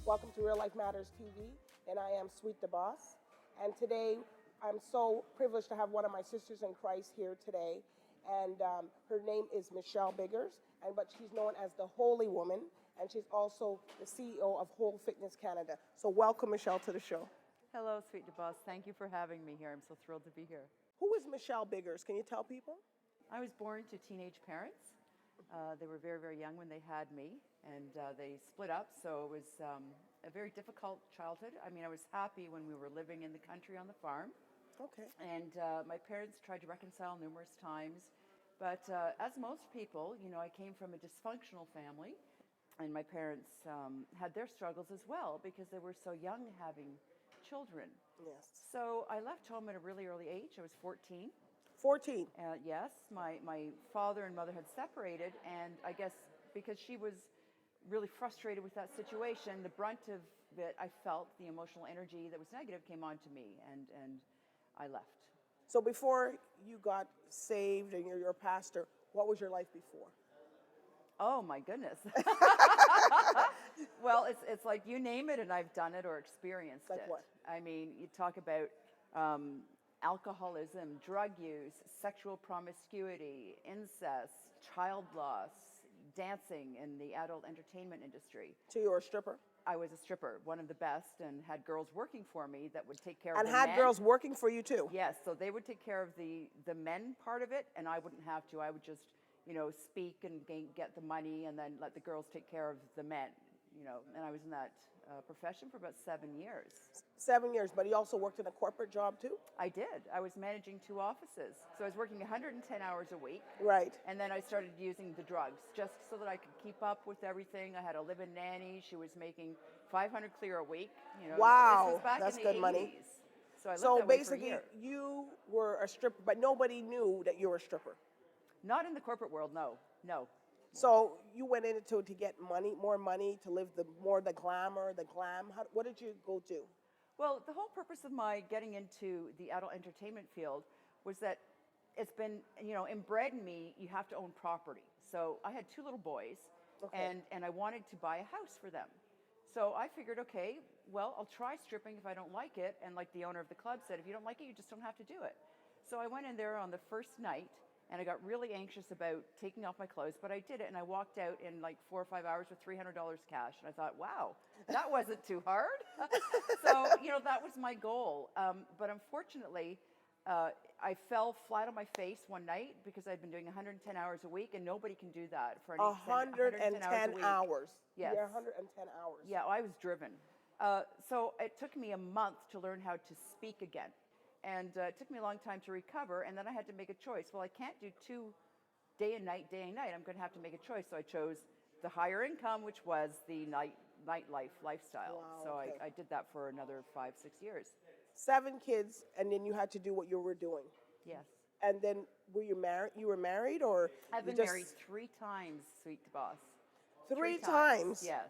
Welcome to Real Life Matters TV, and I am Sweet DBoss. And today, I'm so privileged to have one of my sisters in Christ here today, and her name is Michelle BiggerS, but she's known as the Holy Woman, and she's also the CEO of Whole Fitness Canada. So welcome, Michelle, to the show. Hello, Sweet DBoss. Thank you for having me here. I'm so thrilled to be here. Who is Michelle BiggerS? Can you tell people? I was born to teenage parents. They were very, very young when they had me, and they split up, so it was a very difficult childhood. I mean, I was happy when we were living in the country on the farm. Okay. And my parents tried to reconcile numerous times, but as most people, you know, I came from a dysfunctional family, and my parents had their struggles as well because they were so young having children. Yes. So I left home at a really early age. I was 14. 14. Yes, my father and mother had separated, and I guess because she was really frustrated with that situation, the brunt of it, I felt the emotional energy that was negative came on to me, and I left. So before you got saved and you're a pastor, what was your life before? Oh my goodness. Well, it's like you name it and I've done it or experienced it. Like what? I mean, you talk about alcoholism, drug use, sexual promiscuity, incest, child loss, dancing in the adult entertainment industry. So you were a stripper? I was a stripper, one of the best, and had girls working for me that would take care of And the had men. girls working for you too? Yes, so they would take care of the men part of it, and I wouldn't have to. I would just, you know, speak and get the money and then let the girls take care of the men, you know. And I was in that profession for about 7 years. 7 years, but you also worked in a corporate job too? I did. I was managing 2 offices. So I was working 110 hours a week. Right. And then I started using the drugs just so that I could keep up with everything. I had a live-in nanny. She was making $500 clear a week. You know, wow, this was back that's in the good 80s. money. So I lived So that way for a basically, year. you were a stripper, but nobody knew that you were a stripper. Not in the corporate world, no. So you went into it to get money, more money, to live the glamour, the glam. What did you go do? Well, the whole purpose of my getting into the adult entertainment field was that it's been, you know, inbred in me, you have to own property. So I had 2 little boys, Okay. and I wanted to buy a house for them. So I figured, okay, well, I'll try stripping if I don't like it. And like the owner of the club said, if you don't like it, you just don't have to do it. So I went in there on the first night, and I got really anxious about taking off my clothes, but I did it, and I walked out in like 4 or 5 hours with $300 cash, and I thought, wow, that wasn't too hard. So, you know, that was my goal. But unfortunately, I fell flat on my face one night because I'd been doing 110 hours a week, and nobody can do that for an 110 hours. Yes. Yeah, 110 hours. Yeah, I was driven. So it took me a month to learn how to speak again. And it took me a long time to recover, and then I had to make a choice. Well, I can't do 2 day and night. I'm going to have to make a choice. So I chose the higher income, which was the nightlife lifestyle. Wow, So okay. I did that for another 5-6 years. 7 kids, and then you had to do what you were doing. Yes. And then were you married? You were married, or I've been married 3 times, Sweet DBoss. 3 times? Yes.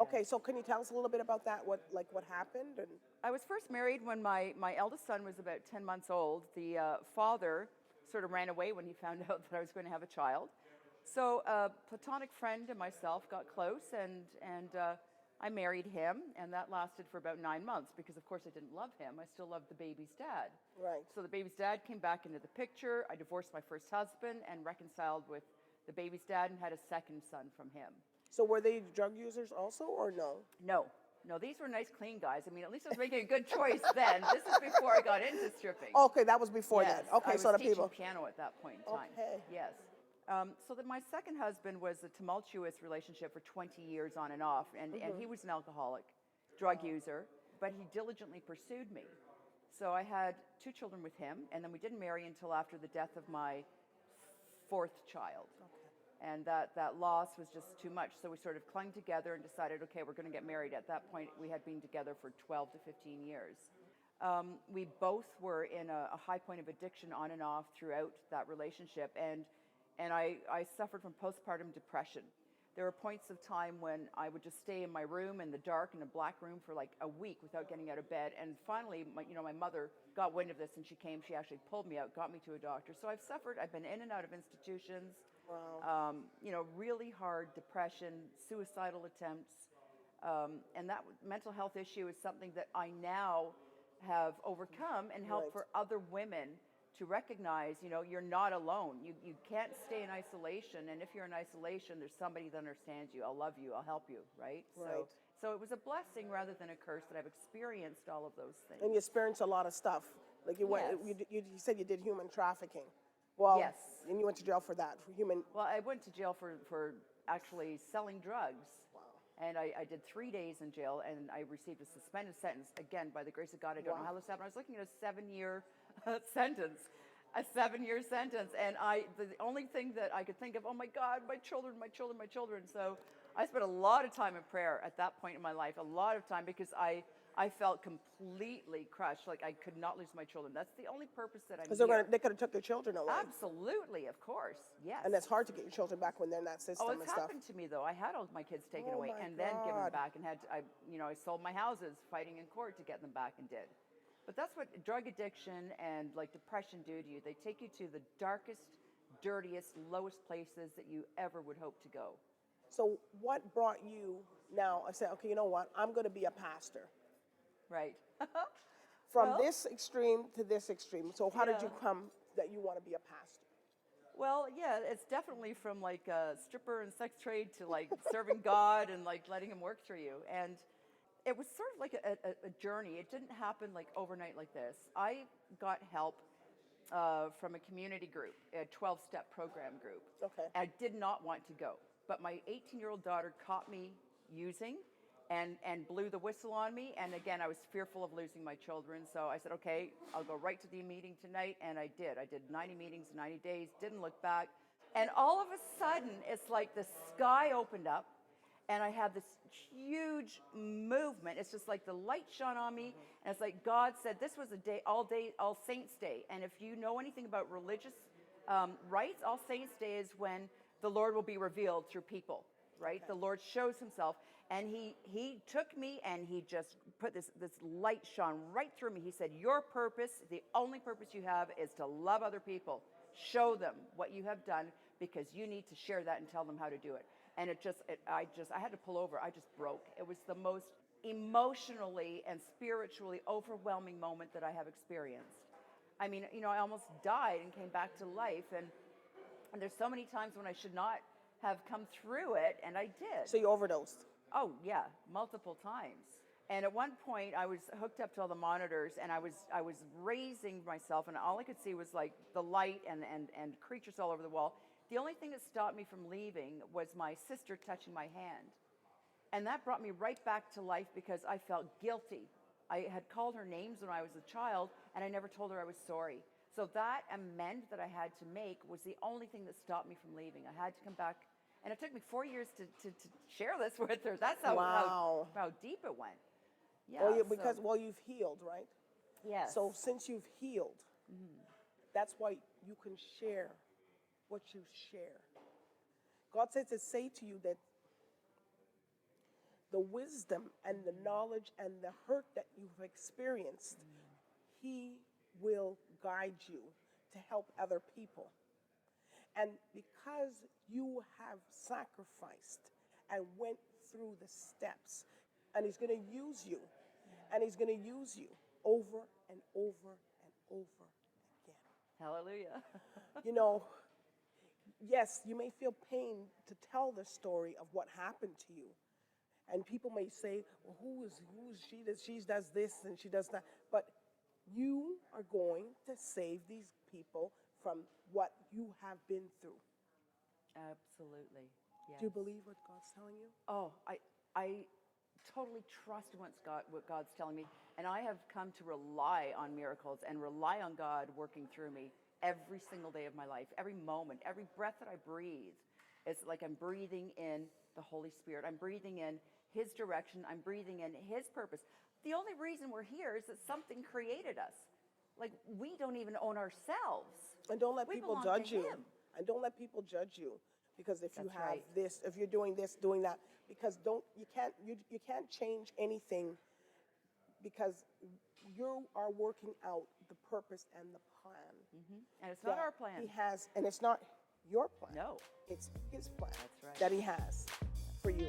Okay, so can you tell us a little bit about that? What happened? And I was first married when my eldest son was about 10 months old. The father sort of ran away when he found out that I was going to have a child. So a platonic friend and myself got close, and I married him, and that lasted for about 9 months because, of course, I didn't love him. I still loved the baby's dad. Right. So the baby's dad came back into the picture. I divorced my first husband and reconciled with the baby's dad and had a second son from him. So were they drug users also, or no? No, these were nice, clean guys. I mean, at least I was making a good choice then. This is before I got into stripping. Okay, that was before Yes, that. Okay, I was so the teaching people. piano at that point in time. Okay. Yes. So that my second husband was a tumultuous relationship for 20 years on and off, and he was an alcoholic, drug user, but he diligently pursued me. So I had 2 children with him, and then we didn't marry until after the death of my 4th child. Okay. And that loss was just too much. So we sort of clung together and decided, okay, we're going to get married. At that point, we had been together for 12 to 15 years. We both were in a high point of addiction on and off throughout that relationship. And I suffered from postpartum depression. There were points of time when I would just stay in my room in the dark, in a black room for like a week without getting out of bed. And finally, my mother got wind of this, and she actually pulled me out, got me to a doctor. So I've been in and out of institutions. Wow. Really hard depression, suicidal attempts, And that mental health issue is something that I now have overcome and help Right. for other women to recognize, you're not alone. You can't stay in isolation. And if you're in isolation, there's somebody that understands you. I'll love you. I'll help you. Right? Right. So it was a blessing rather than a curse that I've experienced all of those things. And you experienced a lot of stuff. Like you went, Yes. you said you did human trafficking. Well, Yes. and you went to jail for that, for human. Well, I went to jail for actually selling drugs. Wow. And I did 3 days in jail, and I received a suspended sentence. Again, by the grace of God, I don't know how this happened. I was looking at a 7-year sentence. A 7-year sentence. And the only thing that I could think of, oh my God, my children, my children, my children. So I spent a lot of time in prayer at that point in my life, a lot of time, because I felt completely crushed, like I could not lose my children. That's the only purpose that I'm Because here. they could have took their children away. Absolutely, of course, yes. And it's hard to get your children back when they're in that system Oh, and it's stuff. happened to me though. I had all my kids taken Oh, away my and then given God. back, and I sold my houses fighting in court to get them back, and did. But that's what drug addiction and like depression do to you. They take you to the darkest, dirtiest, lowest places that you ever would hope to go. So what brought you now? I said, okay, you know what? I'm going to be a pastor. Right. From Well- this extreme to this extreme. So how did Yeah. you come that you want to be a pastor? Well, yeah, it's definitely from like stripper and sex trade to like serving God and like letting Him work through you. And it was sort of like a journey. It didn't happen like overnight like this. I got help from a community group, a 12-step program group. Okay. I did not want to go, but my 18-year-old daughter caught me using and blew the whistle on me. And again, I was fearful of losing my children. So I said, okay, I'll go right to the meeting tonight. And I did. I did 90 meetings in 90 days, didn't look back. And all of a sudden, it's like the sky opened up and I had this huge movement. It's just like the light shone on me. And it's like God said, this was a day, All Saints Day. And if you know anything about religious rites, All Saints Day is when the Lord will be revealed through people, right? Okay. The Lord shows Himself. And he took me and He just put this light shone right through me. He said, your purpose, the only purpose you have is to love other people. Show them what you have done, because you need to share that and tell them how to do it. And I had to pull over. I just broke. It was the most emotionally and spiritually overwhelming moment that I have experienced. I mean, I almost died and came back to life. And there's so many times when I should not have come through it, and I did. So you overdosed. Oh, yeah, multiple times. And at one point, I was hooked up to all the monitors, and I was raising myself, and all I could see was like the light and creatures all over the wall. The only thing that stopped me from leaving was my sister touching my hand. And that brought me right back to life, because I felt guilty. I had called her names when I was a child, and I never told her I was sorry. So that amend that I had to make was the only thing that stopped me from leaving. I had to come back. And it took me 4 years to share this with her. That's how deep it went. Yeah. Well, you've healed, right? Yes. So since you've healed, that's why you can share what you share. God says to say to you that the wisdom and the knowledge and the hurt that you've experienced, He will guide you to help other people. And because you have sacrificed and went through the steps, and He's going to use you, and He's going to use you over and over and over again. Hallelujah. Yes, you may feel pain to tell the story of what happened to you. And people may say, well, who is she that she does this and she does that? But you are going to save these people from what you have been through. Absolutely. Yes. Do you believe what God's telling you? Oh, I totally trust what God's telling me. And I have come to rely on miracles and rely on God working through me every single day of my life, every moment, every breath that I breathe. It's like I'm breathing in the Holy Spirit. I'm breathing in His direction. I'm breathing in His purpose. The only reason we're here is that something created us. Like, we don't even own ourselves. And don't let We people belong to judge you. Him. And don't let people judge you. Because if you That's have right. this, if you're doing this, doing that, because you can't change anything, because you are working out the purpose and the plan. And it's not that our plan. He has, and it's not your plan. No. It's His plan. That's right. That He has for you.